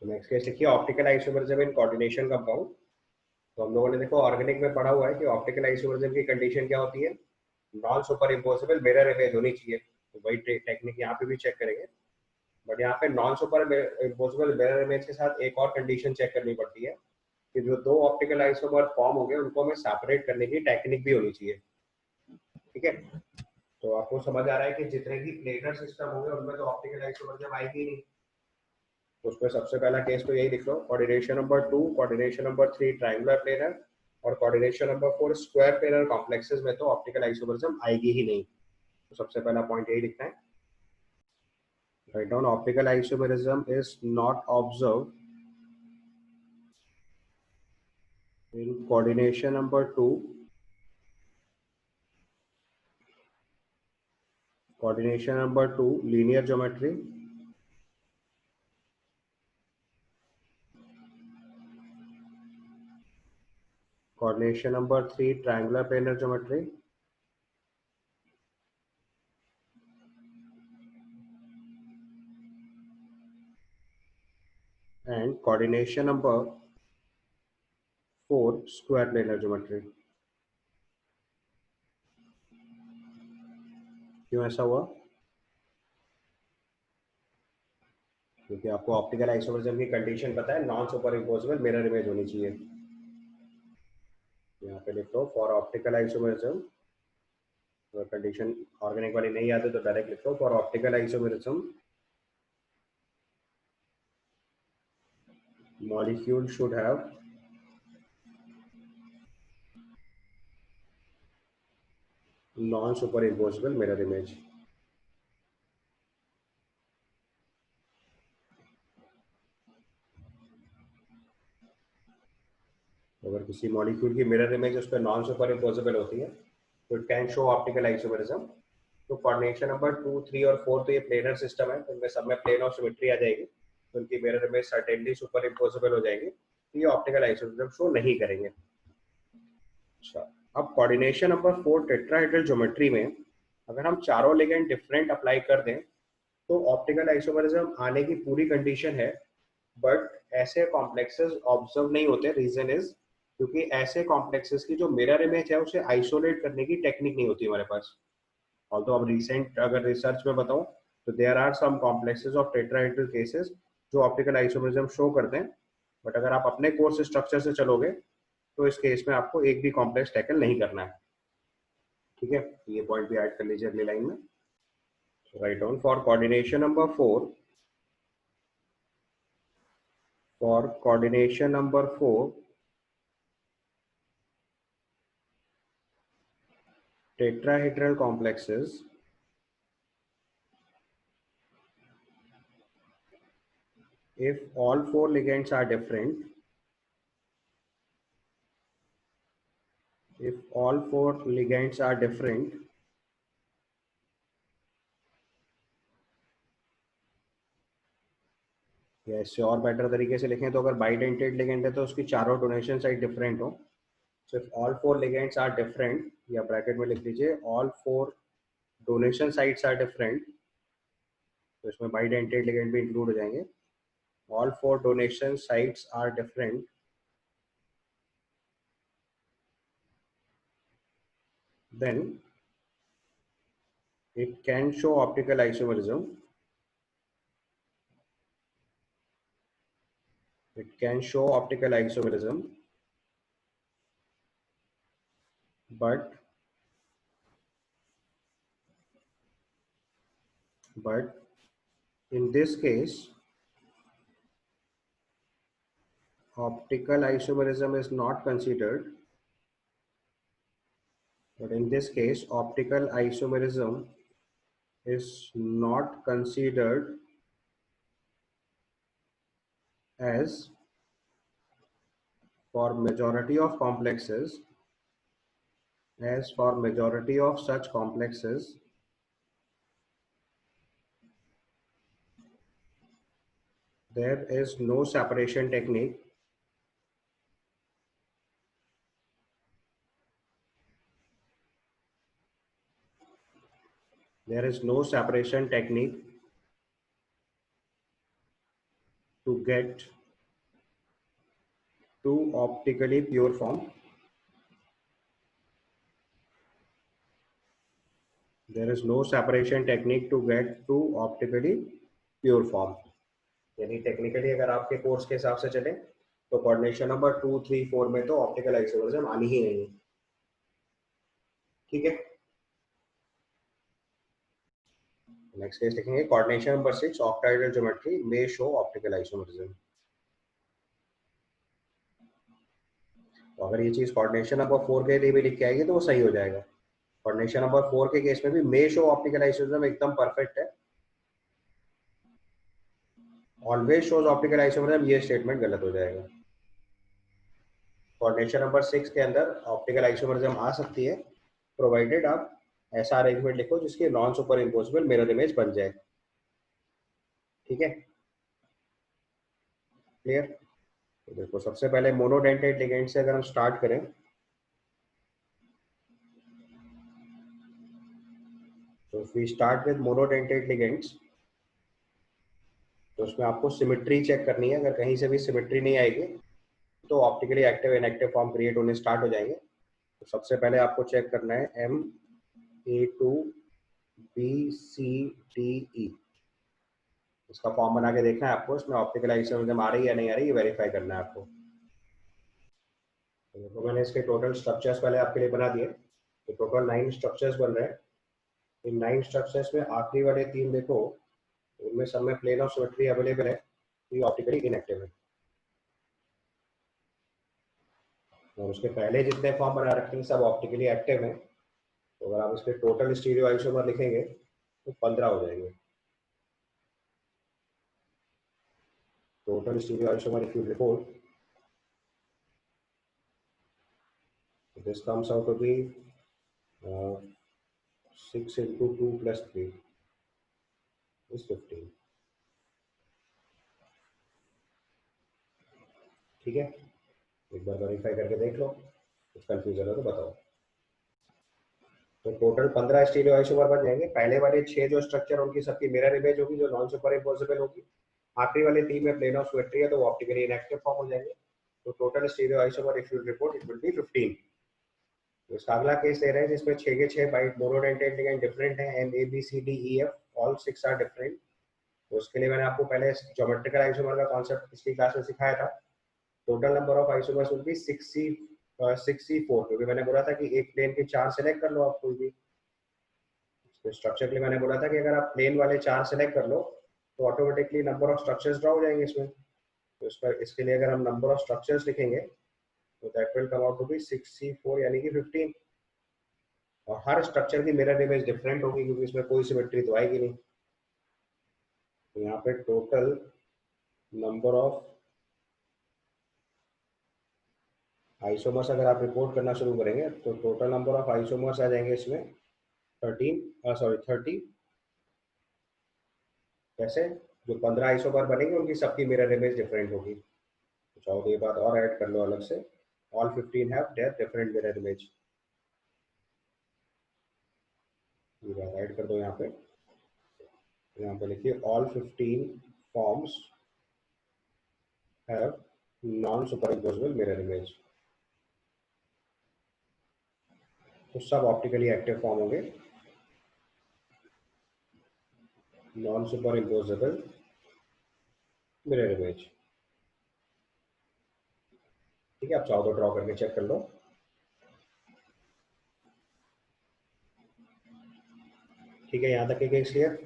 तो next case लिखिए optical isomerism in coordination compound. तो हम लोगों ने देखो ऑर्गेनिक में पढ़ा हुआ है कि ऑप्टिकल आइसोमरिज्म की कंडीशन क्या होती है, non super impossible mirror image होनी चाहिए। तो वही टेक्निक यहाँ पे भी चेक करेंगे, बट यहाँ पे non super impossible mirror image के साथ एक और कंडीशन चेक करनी पड़ती है कि जो दो ऑप्टिकल आइसोमर फॉर्म हो गए उनको हमें सेपरेट करने की टेक्निक भी होनी चाहिए। ठीक है, तो आपको समझ आ रहा है कि जितने भी प्लेनर सिस्टम होंगे उनमें तो ऑप्टिकल आइसोमरिज्म आएगी नहीं। तो उसमें सबसे पहला केस तो यही लिख लो, coordination number 2, coordination number 3 triangular planar और coordination number 4 square planar complexes में तो ऑप्टिकल आइसोमरिज्म आएगी ही नहीं। तो सबसे पहला पॉइंट यही लिखना है, write down optical isomerism is not observe in coordination number 2, coordination number 2 linear geometry, coordination number 3 triangular planar geometry, and coordination number 4 square planar geometry। क्यों ऐसा हुआ? क्योंकि आपको ऑप्टिकल आइसोमरिज्म की कंडीशन पता है, non super impossible mirror image होनी चाहिए। यहाँ पे लिख दो फॉर ऑप्टिकल आइसोमरिज्म, अगर कंडीशन ऑर्गेनिक वाली नहीं आती तो डायरेक्ट लिख दो for optical isomerism molecule should have non super impossible mirror image. अगर किसी मॉलिक्यूल की मिरर इमेज उस पर नॉन सुपर इम्पोसिबल होती है तो it can show optical isomerism. तो कोऑर्डिनेशन नंबर 2, 3 और 4 तो ये प्लेनर सिस्टम है, तो इनमें सब में प्लेन ऑफ सिमेट्री आ जाएगी, तो उनकी mirror image certainly super impossible हो जाएगी, तो ये ऑप्टिकल आइसोमरिज्म शो नहीं करेंगे। अच्छा, अब कोऑर्डिनेशन नंबर 4 टेट्राहेड्रल ज्योमेट्री में अगर हम चारों लिगेंड डिफरेंट अप्लाई कर दें तो ऑप्टिकल आइसोमरिज्म आने की पूरी कंडीशन है, बट ऐसे कॉम्प्लेक्सेस ऑब्जर्व नहीं होते। रीजन इज क्योंकि ऐसे कॉम्प्लेक्सेस की जो मिरर इमेज है उसे आइसोलेट करने की टेक्निक नहीं होती हमारे पास। ऑल्दो अब रिसेंट अगर रिसर्च में बताऊं तो there are some complexes of tetrahedral cases जो ऑप्टिकल आइसोमरिज्म शो करते हैं, बट अगर आप अपने कोर्स स्ट्रक्चर से चलोगे तो इस केस में आपको एक भी कॉम्प्लेक्स टैकल नहीं करना है। ठीक है, ये पॉइंट भी ऐड कर लीजिए अगली लाइन में। Right on for coordination number 4, for coordination number 4 tetrahedral complexes if all four ligands are different, if all four ligands are different, या इससे और बेटर तरीके से लिखें तो अगर बाइडेंटेड लिगेंड है तो उसकी चारों डोनेशन साइड डिफरेंट हो। So if all four ligands are different, या ब्रैकेट में लिख लीजिए all four donation sides are different, तो इसमें बाइडेंटेड लिगेंड भी इंक्लूड हो जाएंगे। All four donation sides are different, then it can show optical isomerism. It can show optical isomerism, but in this case optical isomerism is not considered. But in this case optical isomerism is not considered as for majority of complexes, as for majority of such complexes there is no separation technique, there is no separation technique to get to optically pure form. There is no separation technique to get to optically pure form. यानी technically अगर आपके course के हिसाब से चले तो coordination number 2, 3, 4 में तो ऑप्टिकल आइसोमरिज्म आनी ही नहीं है। ठीक है, नेक्स्ट केस लिखेंगे कोऑर्डिनेशन नंबर 6, ऑक्टाहेड्रल ज्योमेट्री मे शो ऑप्टिकल आइसोमरिज्म। तो अगर ये चीज कोऑर्डिनेशन नंबर 4 के लिए भी लिख के आएगी तो वो सही हो जाएगा। कोऑर्डिनेशन नंबर 4 के केस में भी मे शो ऑप्टिकल आइसोमरिज्म एकदम परफेक्ट है। ऑलवेज शोज ऑप्टिकल आइसोमरिज्म, ये स्टेटमेंट गलत हो जाएगा। कोऑर्डिनेशन नंबर 6 के अंदर ऑप्टिकल आइसोमरिज्म आ सकती है प्रोवाइडेड आप ऐसा अरेंजमेंट लिखो जिसकी non super impossible mirror image बन जाए। ठीक है, क्लियर। तो देखो सबसे पहले मोनोडेंटेड लिगेंड से अगर हम स्टार्ट करें तो we start with monodentate ligands, तो उसमें आपको सिमेट्री चेक करनी है। अगर कहीं से भी सिमेट्री नहीं आएगी तो optically active inactive form create होने स्टार्ट हो जाएंगे। तो सबसे पहले आपको चेक करना है MA2BCDE, इसका फॉर्म बना के देखना है आपको, इसमें ऑप्टिकल आइसोमरिज्म आ रही है या नहीं आ रही है, वेरीफाई करना है आपको। तो मैंने इसके टोटल स्ट्रक्चर्स पहले आपके लिए बना दिए। तो टोटल 9 स्ट्रक्चर्स बन रहे हैं। इन 9 स्ट्रक्चर्स में आखिरी वाले 3 देखो, उनमें सब में प्लेन ऑफ सिमेट्री अवेलेबल है, ये ऑप्टिकली इनएक्टिव है। और उसके पहले जितने फॉर्म बना रखे हैं सब ऑप्टिकली एक्टिव हैं। तो अगर आप इसके टोटल स्टीरियो आइसोमर लिखेंगे तो 15 हो जाएंगे। Total stereo isomer if you report, this comes out to be 6 into 2 plus 3 is 15। ठीक है, एक बार वेरीफाई करके देख लो, कुछ कंफ्यूजन हो तो बताओ। तो टोटल 15 स्टीरियो आइसोमर बन जाएंगे। पहले वाले 6 जो स्ट्रक्चर उनकी सबकी मिरर इमेज होगी जो नॉन सुपर इम्पोसिबल होगी। आखिरी वाले 3 में प्लेन ऑफ सिमेट्री है तो वो ऑप्टिकली इनएक्टिव फॉर्म हो जाएंगे। तो total stereo isomer if you report it will be 15। तो इसका अगला केस ले रहे हैं जिसमें 6 के 6 बाइट मोनोडेंटेड लिगेंड डिफरेंट है, MABCDEF ऑल 6 आर डिफरेंट। तो उसके लिए मैंने आपको पहले ज्योमेट्रिकल आइसोमर का कॉन्सेप्ट पिछली क्लास में सिखाया था। Total number of isomers will be 64, क्योंकि मैंने बोला था कि एक प्लेन के 4 सेलेक्ट कर लो आप कोई भी। स्ट्रक्चर के लिए मैंने बोला था कि अगर आप प्लेन वाले 4 सेलेक्ट कर लो तो automatically number of structures draw हो जाएंगे इसमें। तो इसके लिए अगर हम नंबर ऑफ स्ट्रक्चर्स लिखेंगे तो that will come out to be 64 यानी कि 15। और हर स्ट्रक्चर की मिरर इमेज डिफरेंट होगी क्योंकि इसमें कोई सिमेट्री तो आएगी नहीं। तो यहाँ पे टोटल नंबर ऑफ आइसोमर्स अगर आप रिपोर्ट करना शुरू करेंगे तो टोटल नंबर ऑफ आइसोमर्स आ जाएंगे इसमें 30। कैसे? जो 15 आइसोमर बनेंगे उनकी सबकी मिरर इमेज डिफरेंट होगी। तो चाहो तो ये बात और ऐड कर लो अलग से, all 15 have their different mirror image. ये बात ऐड कर दो यहाँ पे लिखिए all 15 forms have non superimposable mirror image. तो सब ऑप्टिकली एक्टिव फॉर्म होंगे, नॉन सुपरइम्पोजेबल मिरर इमेज। ठीक है, आप चाहो तो ड्रॉ करके चेक कर लो। ठीक है, यहाँ तक के केस क्लियर।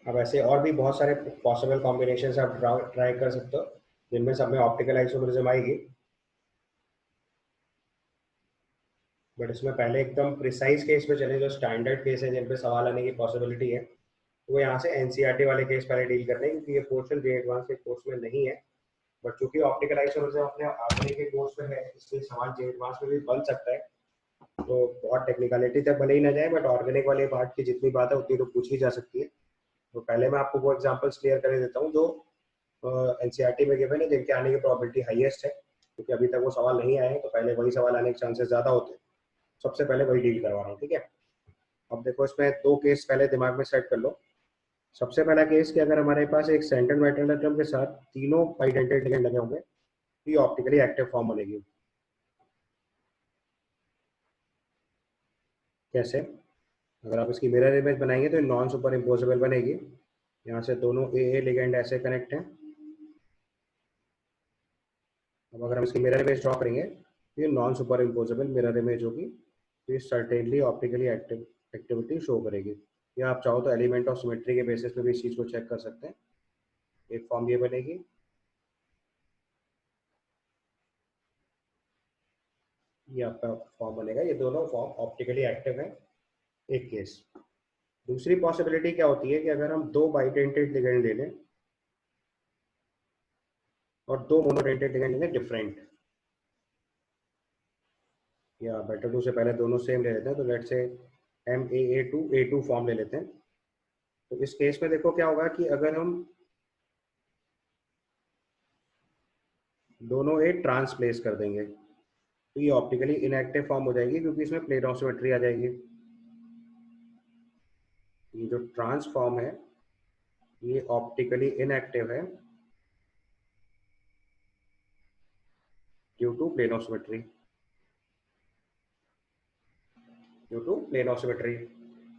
अब ऐसे और भी बहुत सारे पॉसिबल कॉम्बिनेशन आप ट्राई कर सकते हो जिनमें सब में ऑप्टिकल आइसोमरिज्म आएगी। बट इसमें पहले एकदम प्रिसाइज केस पे चले जो स्टैंडर्ड केस है जिन पे सवाल आने की पॉसिबिलिटी है, वो यहाँ से एनसीईआरटी वाले केस पहले डील करने, क्योंकि ये पोर्शन जे एडवांस के कोर्स में नहीं है। बट चूंकि ऑप्टिकल आइसोमरिज्म अपने आगे के कोर्स में है इसलिए सवाल जे एडवांस में भी बन सकता है। तो बहुत टेक्निकलिटी तक भले ही ना जाए बट ऑर्गेनिक वाले पार्ट की जितनी बात है उतनी तो पूछी जा सकती है। तो पहले मैं आपको वो एग्जांपल्स क्लियर कर देता हूँ जो एनसीईआरटी में गिवन है जिनके आने की प्रोबेबिलिटी हाईएस्ट है, क्योंकि अभी तक वो सवाल नहीं आए हैं तो पहले वही सवाल आने के चांसेस ज्यादा होते हैं। सबसे पहले वही डील करवा रहा हूँ। ठीक है, अब देखो इसमें 2 केस पहले दिमाग में सेट कर लो। सबसे पहला केस कि अगर हमारे पास एक सेंट्रल मेटल एटम के साथ तीनों बाइडेंटेड लिगेंड लगे होंगे तो ये ऑप्टिकली एक्टिव फॉर्म बनेगी। कैसे? अगर आप इसकी मिरर इमेज बनाएंगे तो नॉन सुपर इम्पोजेबल बनेगी। यहाँ से दोनों ए लिगेंड ऐसे कनेक्ट हैं। अब अगर हम इसकी मिरर इमेज ड्रॉ करेंगे तो ये non super imposable mirror image होगी, तो ये सर्टेनली ऑप्टिकली एक्टिविटी शो करेगी। या आप चाहो तो एलिमेंट ऑफ सिमेट्री के बेसिस पे भी इस चीज़ को चेक कर सकते हैं। एक फॉर्म ये बनेगी, ये आपका फॉर्म बनेगा। ये दोनों फॉर्म ऑप्टिकली एक्टिव है, एक केस। दूसरी पॉसिबिलिटी क्या होती है कि अगर हम दो बाइडेंटेड लिगेंड ले लें और दो मोनोडेंटेड लिगेंड ले लें डिफरेंट, या बेटर टू से पहले दोनों सेम ले लेते हैं, तो लेट से MAA2 फॉर्म ले लेते हैं। तो इस केस में देखो क्या होगा कि अगर हम दोनों ए ट्रांसप्लेस कर देंगे तो ये ऑप्टिकली इनएक्टिव फॉर्म हो जाएगी, क्योंकि इसमें प्लेन ऑफ सिमेट्री आ जाएगी। ये जो ट्रांसफॉर्म है ये ऑप्टिकली इनएक्टिव है due to plane of symmetry, due to plane of symmetry.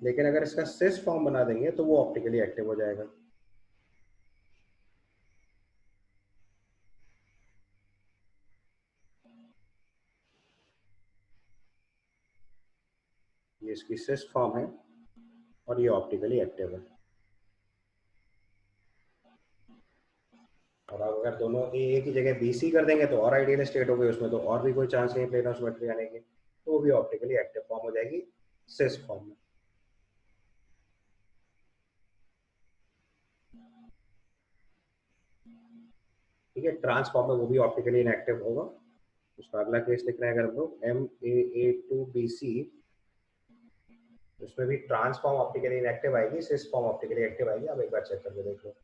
लेकिन अगर इसका सिस फॉर्म बना देंगे तो वो ऑप्टिकली एक्टिव हो जाएगा। ये इसकी सिस फॉर्म है और ये ऑप्टिकली एक्टिव है। और अब अगर दोनों ए की जगह BC कर देंगे तो और आइडियल स्टेट हो गई, उसमें तो और भी कोई चांस नहीं प्लेन ऑफ सिमेट्री आने की, तो वो भी ऑप्टिकली एक्टिव फॉर्म हो जाएगी सिस फॉर्म में। ठीक है, ट्रांसफॉर्म में वो भी ऑप्टिकली इनएक्टिव होगा। उसका अगला केस लिख रहे हैं अगर हम लोग MAA2BC, उसमें भी ट्रांसफॉर्म ऑप्टिकली इनएक्टिव आएगी, सिस फॉर्म ऑप्टिकली एक्टिव आएगी। आप एक बार चेक करके देख लो।